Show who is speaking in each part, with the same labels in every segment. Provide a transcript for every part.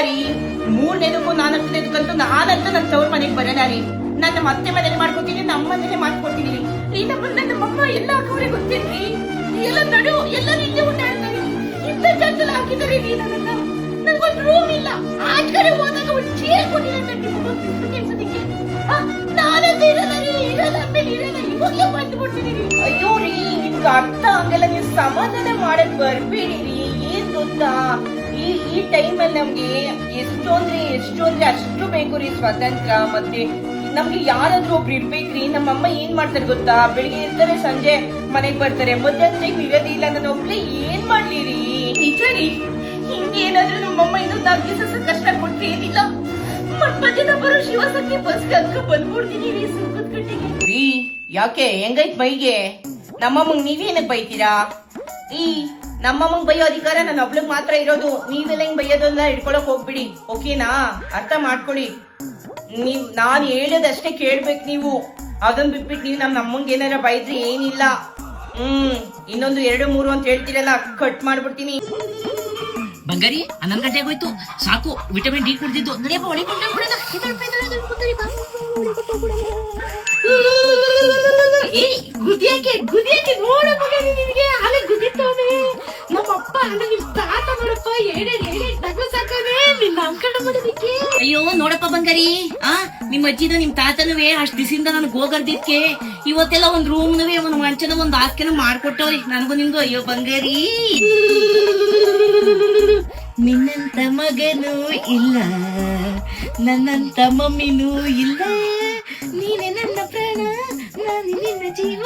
Speaker 1: ರೀ 3ನೇದಕ್ಕೂ 4ನೇದಕ್ಕಂತೂ ನಾನಂತೂ ನನ್ನ ತವ್ರ ಮನೆಗೆ ಬರಲ್ಲ ರೀ. ನನ್ನ ಮತ್ತೆ ಮನೇಲಿ ಮಾಡ್ಕೊತೀನಿ, ನಮ್ಮ ಮನೇಲಿ ಮಾಡ್ಕೊಡ್ತೀನಿ ರೀ. ನಮ್ಮಮ್ಮ ಎಲ್ಲ ಹಾಕೋರೆ ಗೊತ್ತೇನ್ರಿ, ಎಲ್ಲ ನಡು ಎಲ್ಲ ನಿಂದೆ ಊಟ ಆಡ್ತಾರೆ. ಇಂಥ ಜಾಗದಲ್ಲಿ ಹಾಕಿದ್ದಾರೆ ರೀ ನನ್ನನ್ನ. ನನ್ಗೊಂದು ರೂಮ್ ಇಲ್ಲ, ಆಚ ಕಡೆ ಹೋದಾಗ ಒಂದು ಚೇರ್ ಕೊಟ್ಟಿದ್ದಾರೆ ಕೆಲ್ಸದಕ್ಕೆ. ನಾನಂತ ಇರಲ್ಲ ರೀ, ಇರಲ್ಲ ಆಮೇಲೆ ಇರಲ್ಲ, ಇವಾಗಲೇ ಬಂದ್ಬಿಡ್ತೀನಿ ರೀ. ಅಯ್ಯೋ ರೀ, ನಿಮ್ಗೆ ಅರ್ಥ ಆಗಲ್ಲ, ನೀವು ಸಮಾಧಾನ ಮಾಡಕ್ ಬರ್ಬೇಡಿ ರೀ. ಏನ್ ಗೊತ್ತಾ, ಈ ಟೈಮಲ್ಲಿ ನಮ್ಗೆ ಎಷ್ಟು ಅಂದ್ರೆ ಅಷ್ಟು ಬೇಕು ರೀ ಸ್ವಾತಂತ್ರ್ಯ. ಮತ್ತೆ ನಮ್ಗೆ ಯಾರಾದ್ರೂ ಒಬ್ರು ಇರ್ಬೇಕ್ರಿ. ನಮ್ಮಮ್ಮ ಏನ್ ಮಾಡ್ತಾರೆ ಗೊತ್ತಾ, ಬೆಳಿಗ್ಗೆ ಇರ್ತಾರೆ, ಸಂಜೆ ಮನೆಗ್ ಬರ್ತಾರೆ, ಮಧ್ಯಾಹ್ನ ಟೈಮ್ ಇರೋದಿಲ್ಲ. ನಾನು ಒಬ್ಳೆ ಏನ್ ಮಾಡ್ಲಿ ರೀ? ನಿಜ ರೀ, ಹಿಂಗೇನಾದ್ರೂ ನಮ್ಮಮ್ಮ ಇನ್ನೊಂದು 4 ದಿವಸ ಕಷ್ಟ ಕೊಟ್ರೆ ಏನಿಲ್ಲ, ಮಧ್ಯಾಹ್ನ ಬರೋ ಶಿವಸಕ್ಕಿ ಬಸ್ ಅಕ್ಕ ಬಂದ್ಬಿಡ್ತೀನಿ ರೀ ಸುಖದ ಕಟ್ಟಿಗೆ. ರೀ ಯಾಕೆ ಹೆಂಗೈತ್ ಮೈಗೆ? ನಮ್ಮಮ್ಮಂಗ್ ನೀವೇನಕ್ ಬೈತೀರಾ? ನಮ್ಮಮ್ಮಂಗ್ ಬೈಯೋ ಅಧಿಕಾರ ನನ್ನ ಒಬ್ಳಿಗ್ ಮಾತ್ರ ಇರೋದು. ನೀವೆಲ್ಲ ಹಿಂಗ್ ಬೈಯೋದನ್ನ ಇಟ್ಕೊಳಕ್ ಹೋಗ್ಬಿಡಿ, ಓಕೆನಾ? ಅರ್ಥ ಮಾಡ್ಕೊಳ್ಳಿ. ನಾನ್ ಹೇಳೋದಷ್ಟೇ ಕೇಳ್ಬೇಕು ನೀವು. ಅದನ್ ಬಿಟ್ಬಿಟ್ಟು ನೀವು ನಮ್ಮಂಗ್ ಏನಾರ ಬೈದ್ರಿ ಏನಿಲ್ಲ. ಇನ್ನೊಂದು 2, 3 ಅಂತ ಹೇಳ್ತೀರಲ್ಲ, ಕಟ್ ಮಾಡ್ಬಿಡ್ತೀನಿ.
Speaker 2: ಬಂಗಾರಿ 11 ಗಂಟೆ ಆಗೋಯ್ತು, ಸಾಕು. ವಿಟಮಿನ್ ಡಿ ಕುಡ್ದಿದ್ದು ನಡೆಯಪ್ಪ, ಒಳಗೆ
Speaker 1: ಗುದಿಯಾಕೆ ನೋಡ ಮಗನಿ, ನಿನಗೆ ಹಾಗೆ ಗುದಿತ್ತವನೇ ನಮ್ಮಪ್ಪ. ನಿಮ್ ತಾತ ನೋಡಪ್ಪ, ನಗು ಸಾಕವೇ ನಿನ್ನ ಅಂಕಣ ಮಾಡೋದಿಕ್ಕೆ.
Speaker 2: ಅಯ್ಯೋ ನೋಡಪ್ಪ ಬಂಗಾರಿ, ನಿಮ್ ಅಜ್ಜಿನ ನಿಮ್ ತಾತನುವೆ ಅಷ್ಟ್ ದಿವಸದಿಂದ ನನ್ಗೆ ಹೋಗರ್ದಿದ್ಕೆ ಇವತ್ತೆಲ್ಲ ಒಂದ್ ರೂಮ್ನುವೆ, ಒಂದ್ ಮಂಚನ, ಒಂದ್ ಹಾಸಿಗೆನ ಮಾಡ್ಕೊಟ್ಟವ್ರಿ ನನಗೂ ನಿಮ್ಗೂ. ಅಯ್ಯೋ ಬಂಗಾರಿ, ನಿನ್ನಂತ ಮಗನೂ ಇಲ್ಲ, ನನ್ನಂತ ಮಮ್ಮಿನೂ ಇಲ್ಲ, ನೀನೆ ನನ್ನ ಪ್ರಾಣ, ನಾನು ನಿನ್ನ ಜೀವ,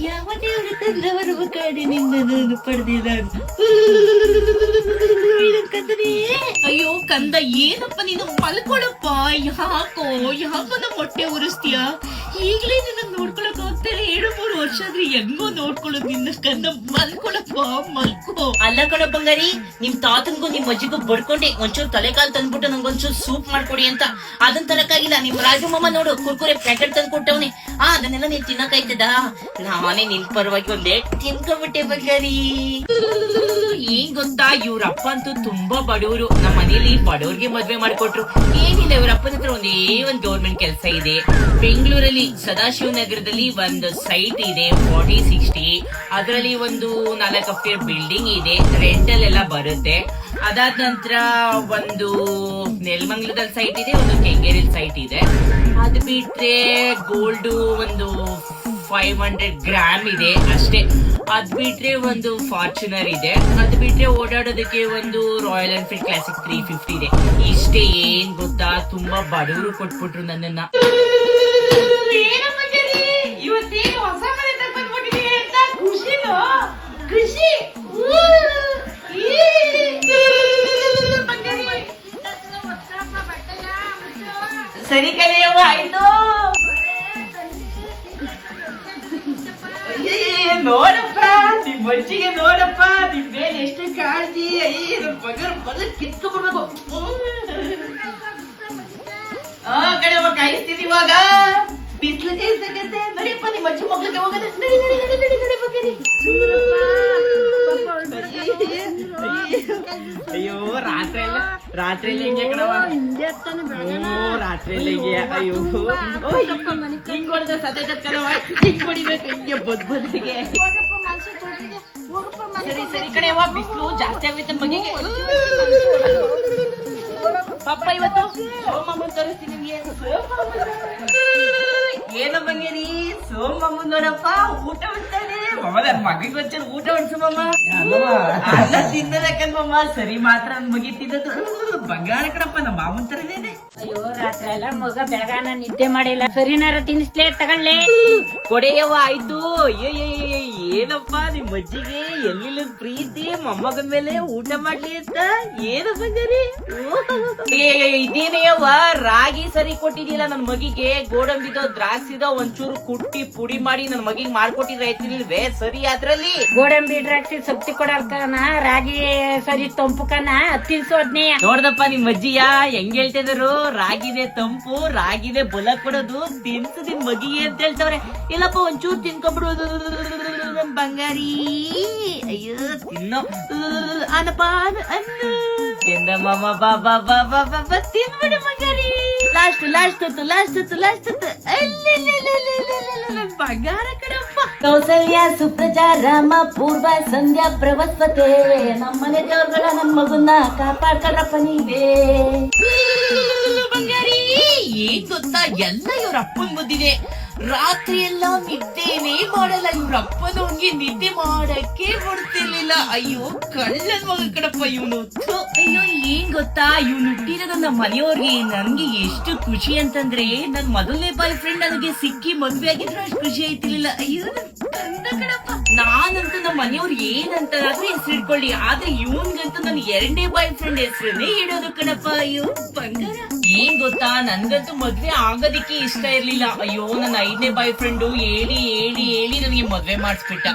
Speaker 2: ಯಾವ ದೇವರು ತಂದವರು ಕಾಡಿ ನಿನ್ನ ನಾನು ಪಡೆದೆ ನಾನು. ಅಯ್ಯೋ ಕಂದ, ಏನಪ್ಪ ನೀನು? ಮಲ್ಕೊಳಪ್ಪ. ಯಾಕೋ ನಮ್ಮ ಹೊಟ್ಟೆ ಉರಿಸ್ತೀಯ? ಈಗ್ಲೇ ನಿನ್ನ ನೋಡ್ಕೊಳಕ್ ಹೋಗ್ತಾರೆ. 2-3 ವರ್ಷ ಆದ್ರೆ ಹೆಂಗೋ ನೋಡ್ಕೊಳ್ಳೋದು ನಿನ್ನ ಕಂದ. ಮಲ್ಕೊಳಪ್ಪ, ಮಲ್ಕೋ. ಅಲ್ಲ ಕಣ ಬಂಗಾರಿ, ನಿಮ್ ತಾತನ್ಗೂ ನಿಮ್ ಅಜ್ಜಿಗೂ ಬಡ್ಕೊಂಡೆ ಒಂಚೂರು ತಲೆಕಾಲ್ ತಂದ್ಬಿಟ್ಟು ನಂಗೊಂಚೂರು ಸೂಪ್ ಮಾಡ್ಕೊಡಿ ಅಂತ. ಅದನ್ ತರಕಾಗಿಲ್ಲ. ನಿಮ್ ರಾಜು ಮಾಮ ನೋಡು, ಕುರ್ಕುರೆ ಪ್ಯಾಕೆಟ್ ತಂದ್ ಕೊಟ್ಟವನೆ. ಅದನ್ನೆಲ್ಲ ನೀನ್ ತಿನ್ನಕಾಯ್ತದ? ನಾನೇ ನಿನ್ ಪರವಾಗಿ ಒಂದೇ ತಿನ್ಕೊಂಡ್ಬಿಟ್ಟೆ ಬಂಗಾರಿ. ಏನ್ ಗೊತ್ತಾ, ಇವ್ರಪ್ಪ ಅಂತೂ ತುಂಬಾ ಬಡವರು. ನಮ್ಮ ಮನೇಲಿ ಬಡವ್ರಿಗೆ ಮದ್ವೆ ಮಾಡ್ಕೊಟ್ರು. ಏನಿಲ್ಲ, ಇವ್ರಪ್ಪನ ಹತ್ರ ಒಂದೇ ಒಂದ್ ಗೌರ್ಮೆಂಟ್ ಕೆಲಸ ಇದೆ. ಬೆಂಗಳೂರಲ್ಲಿ ಸದಾಶಿವನಗರದಲ್ಲಿ ಒಂದು ಸೈಟ್ ಇದೆ 40-60. ಅದರಲ್ಲಿ ಒಂದು 4 ಫ್ಲೋರ್ ಬಿಲ್ಡಿಂಗ್ ಇದೆ, ರೆಂಟಲ್ ಎಲ್ಲ ಬರುತ್ತೆ. ಅದಾದ ನಂತರ ಒಂದು ನೆಲಮಂಗಲದಲ್ಲಿ ಸೈಟ್ ಇದೆ, ಒಂದು ಕೆಂಗೇರಿಯಲ್ಲಿ ಸೈಟ್ ಇದೆ. ಅದು ಬಿಟ್ರೆ ಗೋಲ್ಡ್ ಒಂದು 500 ಗ್ರಾಮ್ ಇದೆ ಅಷ್ಟೇ. ಅದ್ ಬಿಟ್ರೆ ಒಂದು ಫಾರ್ಚುನರ್ ಇದೆ. ಅದ್ ಬಿಟ್ರೆ ಓಡಾಡೋದಕ್ಕೆ ಒಂದು ರಾಯಲ್ ಎನ್ಫೀಲ್ಡ್ ಕ್ಲಾಸಿಕ್ 350 ಇದೆ. ಇಷ್ಟೇ. ಏನ್ ಗೊತ್ತಾ, ತುಂಬಾ ಬಡವರು ಕೊಟ್ಬಿಟ್ರು ನನ್ನನ್ನ.
Speaker 1: ಇವತ್ತೇನು ಹೊಸ ಮನೆ ತಗೊಂಡ್ಬಿಟ್ಟಿದೀನಿ ಅಂತ ಖುಷಿ. ಸರಿ ಕಣೆಯವ್ವ, ಆಯ್ತು. ನೋಡಪ್ಪ, ನಿಮ್ ಅಜ್ಜಿಗೆ ನೋಡಪ್ಪ, ನಿಮ್ ಮೇಲೆ ಎಷ್ಟು ಕಾಳಜಿ. ಬಗರ್ ಕಿತ್ಕೊಂಡ್ಬಿಡ್ಬೇಕು. ಕಣವ್ವ, ಕಾಯಿಸ್ತೀನಿ ಇವಾಗ. ಬಿಸ್ಲು ಜಾಸ್ತಿ. ನಡಿಯಪ್ಪ, ನಿಮ್ಮ ಅಜ್ಜಿ ಮಗ್ಳಿಗೆ ಹೋಗೋದು. ಅಯ್ಯೋ, ರಾತ್ರಿ ಎಲ್ಲ ಹಿಂಗೆ ಕಣವ. ರಾತ್ರಿ ಎಲ್ಲ ಹಿಂಗೆ. ಅಯ್ಯೋ, ಹಿಂಗ್ ಹೊಡೆದ ಸತತ ಕಣವ. ಹಿಂಗ್ ಹೊಡಿಬೇಕು, ಹಿಂಗೆ ಬದ್ಬದಿಗೆ. ಸರಿ ಕಣವ, ಬಿಸ್ಲು ಜಾಸ್ತಿ ಆಗೈತೆ ಬಗೆಗೆ. ಪಪ್ಪ ಇವತ್ತು ಸೋಮಮ್ಮನ್ ತೋರಿಸ್ತೀನಿ ನಿಮ್ಗೆ. ಏನ ಬಂಗೇರಿ, ಸೋಮಮ್ಮನ್ ನೋಡಪ್ಪ ಊಟ ಉಂಟಾನೆ. ನನ್ನ ಮಗಿಗೆ ಒಂಚೂರು ಊಟ ಉಂಟು ಮಮ್ಮ. ಅಲ್ಲ ತಿನ್ನದಕ್ಕಂದಮ್ಮ, ಸರಿ ಮಾತ್ರ ನನ್ ಮಗಿ ತಿನ್ನೋದು. ಬಂಗಾರ ಕಣಪ್ಪ, ನಮ್ಮ ಮಾಮನ್ ತರನೇನೆ.
Speaker 3: ಅಯ್ಯೋ, ರಾತ್ರಿ ಎಲ್ಲ ಮಗ ಬೆಳಗಾನ ನಿದ್ದೆ ಮಾಡಿಲ್ಲ. ಸರಿನಾರ ತಿನ್ನಿಸ್ಲೇ, ತಗೊಳ್ಳೆ.
Speaker 1: ಕೊಡೆಯವ್ವ, ಆಯ್ತು. ಏನಪ್ಪ ನಿಮ್ ಅಜ್ಜಿಗೆ ಎಲ್ಲಿಲ್ಲ ಪ್ರೀತಿ ಮೊಮ್ಮಗನ್ ಮೇಲೆ ಊಟ ಮಾಡ್ಲಿ ಅಂತ. ಏನು ಬಂಗಾರಿ ಇದೇನೆಯವ್ವ, ರಾಗಿ ಸರಿ ಕೊಟ್ಟಿದ್ದಿಲ್ಲ ನನ್ ಮಗಿಗೆ. ಗೋಡಂಬಿದೋ ದ್ರಾಕ್ಷಿದೋ ಒಂಚೂರು ಕುಟ್ಟಿ ಪುಡಿ ಮಾಡಿ ನನ್ ಮಗಿಗೆ ಮಾಡ್ಕೊಟ್ಟಿದ್ರೆ ಆಯ್ತಿಲ್ವೇ? ಸರಿ ಅದ್ರಲ್ಲಿ
Speaker 3: ಗೋಡಂಬಿ ದ್ರಾಕ್ಷಿ ಸಬ್ತಿ ಕೊಡಲ್ಕನ, ರಾಗಿ ಸರಿ ತಂಪು ಕನ ತಿನ್ಸೋದ್ನೇ.
Speaker 1: ನೋಡ್ದಪ್ಪ ನಿಮ್ ಅಜ್ಜಿಯ ಹೆಂಗ್ ಹೇಳ್ತಿದ್ರು, ರಾಗಿನೇ ತಂಪು, ರಾಗಿನೇ ಬಲ ಕೊಡೋದು, ತಿನ್ಸು ನಿನ್ ಮಗಿಗೆ ಅಂತ ಹೇಳ್ತವ್ರೆ. ಇಲ್ಲಪ್ಪ ಒಂಚೂರು ತಿನ್ಕೊಂಡ್ಬಿಡೋದು ಬಂಗಾರಿ ಅಯ್ಯೋ ತಿನ್ನೋ ಅನಪ್ಪ ಅನ್ನು
Speaker 2: ಮಾಮ ಬಾ ಬಾ ಬಾ ಬಾ ಬಾ ಬಾ ತಿನ್ಬಿಡು ಬಂಗಾರಿ.
Speaker 1: ಲಾಸ್ಟ್ ಹೊತ್ತು ಬಂಗಾರ ಕಣಪ್ಪ. ಕೌಸಲ್ಯ ಸುಪ್ರಜಾ ರಾಮ ಪೂರ್ವ ಸಂಧ್ಯಾ ಪ್ರವಸ್ವತೆ ನಮ್ಮನೆ ದೇವ್ರಗಳ ನನ್ ಮಗುನ ಕಾಪಾಡ್ಕೊಳ್ರಪ್ಪ ನೀವೇ.
Speaker 2: ಬಂಗಾರಿ ಏನ್ ಗೊತ್ತಾ, ಎಲ್ಲ ಇವ್ರ ಅಪ್ಪನ್ ಬುದ್ಧಿದೆ. ರಾತ್ರಿ ಎಲ್ಲ ನಿದ್ದೆನೇ ಮಾಡಲ್ಲ ಇವ್ರ ಅಪ್ಪನವ್ನಿಗೆ, ನಿದ್ದೆ ಮಾಡಕ್ಕೆ ಬಿಡ್ತಿರ್ಲಿಲ್ಲ. ಅಯ್ಯೋ ಕಳ್ಳನ್ ಮಗ ಕಣಪ್ಪ ಇವನು. ಅಯ್ಯೋ ಏನ್ ಗೊತ್ತಾ, ಇವ್ನು ಹುಟ್ಟಿರೋದು ನಮ್ಮ ಮನೆಯವ್ರಿಗೆ. ನನ್ಗೆ ಎಷ್ಟು ಖುಷಿ ಅಂತಂದ್ರೆ, ನನ್ ಮೊದಲನೇ ಬಾಯ್ ಫ್ರೆಂಡ್ ನನಗೆ ಸಿಕ್ಕಿ ಮದ್ವೆ ಆಗಿದ್ರು ಅಷ್ಟು ಖುಷಿ ಆಯ್ತಿರ್ಲಿಲ್ಲ. ಅಯ್ಯೋ ನನ್ ಕಂದ ಕಣಪ್ಪ. ನಾನಂತೂ ನಮ್ಮ ಮನೆಯವ್ರು ಏನಂತಾದ್ರೂ ಹೆಸರು ಇಟ್ಕೊಳ್ಳಿ, ಆದ್ರೆ ಇವನ್ಗಂತೂ ನನ್ ಎರಡನೇ ಬಾಯ್ ಫ್ರೆಂಡ್ ಹೆಸರನ್ನೇ ಇಡೋದು ಕಣಪ್ಪ. ಅಯ್ಯೋ ಬಂಗಾರ. ಏನ್ ಗೊತ್ತಾ, ನನ್ಗಂತೂ ಮದ್ವೆ ಆಗೋದಿಕ್ಕೆ ಇಷ್ಟ ಇರ್ಲಿಲ್ಲ. ಅಯ್ಯೋ ನನ್ನ 5ನೇ ಬಾಯ್ ಫ್ರೆಂಡು ಹೇಳಿ ನನಗೆ ಮದ್ವೆ ಮಾಡಿಸ್ಬಿಟ್ಟ.